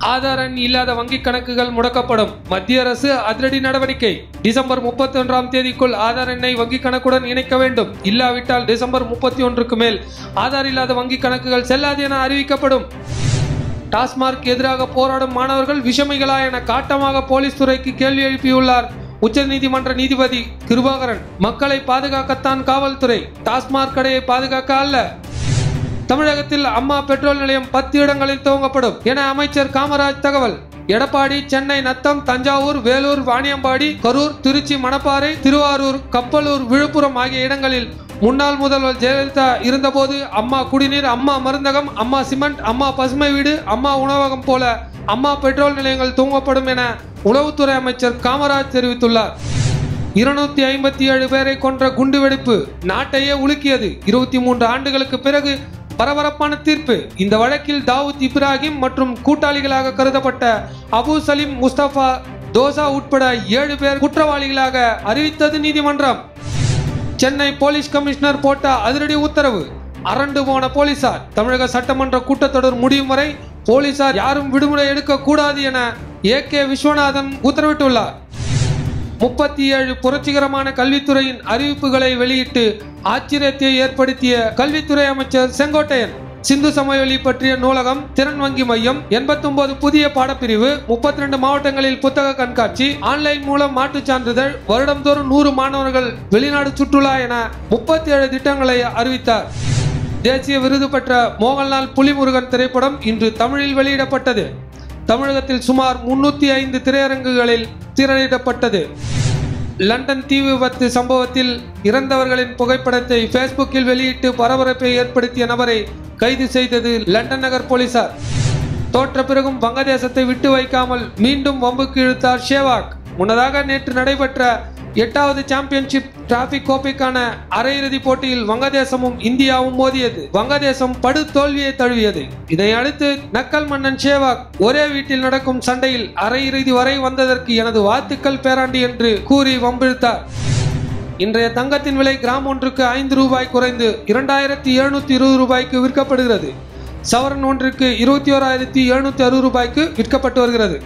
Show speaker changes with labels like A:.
A: ஆதார் எண் இல்லாத வங்கி கணக்குகள் முடக்கப்படும். மத்திய அரசு அதிரடி நடவடிக்கை. டிசம்பர் 31ஆம் தேதிக்குள் ஆதார் எண்ணை வங்கி கணக்குடன் இணைக்க வேண்டும். இல்லாவிட்டால் டிசம்பர் 31க்கு மேல் ஆதார் இல்லாத வங்கி கணக்குகள் செல்லாது என அறிவிக்கப்படும். டாஸ்மாக் எதிராக போராடும் மாணவர்கள் விஷமிகளா என காட்டமாக போலீஸ் துறைக்கு கேள்வி எழுப்பியுள்ளார் உச்சநீதிமன்ற நீதிபதி கிருபாகரன். மக்களை பாதுகாக்கத்தான் காவல்துறை, டாஸ்மாக் கடையை பாதுகாக்க அல்ல. தமிழகத்தில் அம்மா பெட்ரோல் நிலையம் 10 இடங்களில் துவங்கப்படும் என அமைச்சர் காமராஜ் தகவல். எடப்பாடி, சென்னை நத்தம், தஞ்சாவூர், வேலூர், வாணியம்பாடி, கரூர், திருச்சி, மணப்பாறை, திருவாரூர், கப்பலூர், விழுப்புரம் ஆகிய இடங்களில் முன்னாள் முதல்வர் ஜெயலலிதா இருந்தபோது அம்மா குடிநீர், அம்மா மருந்தகம், அம்மா சிமெண்ட், அம்மா பசுமை வீடு, அம்மா உணவகம் போல அம்மா பெட்ரோல் நிலையங்கள் துவங்கப்படும் என உளவுத்துறை அமைச்சர் காமராஜ் தெரிவித்துள்ளார். 257 பேரை கொன்ற குண்டுவெடிப்பு நாட்டையே உலுக்கியது. 23 ஆண்டுகளுக்கு பிறகு பரபரப்பான தீர்ப்பு. இந்த வழக்கில் தாவூத் இப்ராஹிம் மற்றும் கூட்டாளிகளாக கருதப்பட்ட அபு சலீம், முஸ்தபா, தோசா உட்பட 7 பேர் குற்றவாளிகளாக அறிவித்தது நீதிமன்றம். சென்னை போலீஸ் கமிஷனர் போட்ட அதிரடி உத்தரவு. அரண்டு போன போலீசார். தமிழக சட்டமன்ற கூட்டத்தொடர் முடியும் வரை போலீசார் யாரும் விடுமுறை எடுக்க கூடாது என AK விஸ்வநாதன் உத்தரவிட்டுள்ளார். 37 புரட்சிகரமான கல்வித்துறையின் அறிவிப்புகளை வெளியிட்டு ஆச்சரியத்தை ஏற்படுத்திய கல்வித்துறை அமைச்சர் செங்கோட்டையன். சிந்து சமவெளி பற்றிய நூலகம், திறன் வங்கி மையம், 89 புதிய பாடப்பிரிவு, 32 மாவட்டங்களில் புத்தக கண்காட்சி, ஆன்லைன் மூலம் மாற்றுச் சான்றிதழ், வருடந்தோறும் 100 மாணவர்கள் வெளிநாடு சுற்றுலா என 37 திட்டங்களை அறிவித்தார். தேசிய விருது பெற்ற மோகன்லால் புலிமுருகன் திரைப்படம் இன்று தமிழில் வெளியிடப்பட்டது. தமிழகத்தில் சுமார் 305 திரையரங்குகளில் திரையிடப்பட்டது. லண்டன் தீ விபத்து சம்பவத்தில் இறந்தவர்களின் புகைப்படத்தை பேஸ்புக்கில் வெளியிட்டு பரபரப்பை ஏற்படுத்திய நபரை கைது செய்தது லண்டன் நகர் போலீசார். தோற்ற பிறகும் வங்கதேசத்தை விட்டு வைக்காமல் மீண்டும் வம்புக்கு இழுத்தார் சேவாக். முன்னதாக நேற்று நடைபெற்ற 8வது சாம்பியன்ஷிப் டிராபி கோப்பைக்கான அரையிறுதி போட்டியில் வங்கதேசமும் இந்தியாவும் மோதியது. வங்கதேசம் படு தோல்வியை தழுவியது. இதையடுத்து நக்கல் மன்னன் சேவாக் ஒரே வீட்டில் நடக்கும் சண்டையில் அரையிறுதி வரை வந்ததற்கு எனது வாழ்த்துக்கள் பேராண்டி என்று கூறி வம்பிழுத்தார். இன்றைய தங்கத்தின் விலை கிராம் ஒன்றுக்கு 5 ரூபாய் குறைந்து 2720 ரூபாய்க்கு விற்கப்படுகிறது. சவரன் ஒன்றுக்கு 21,760 ரூபாய்க்கு விற்கப்பட்டு வருகிறது.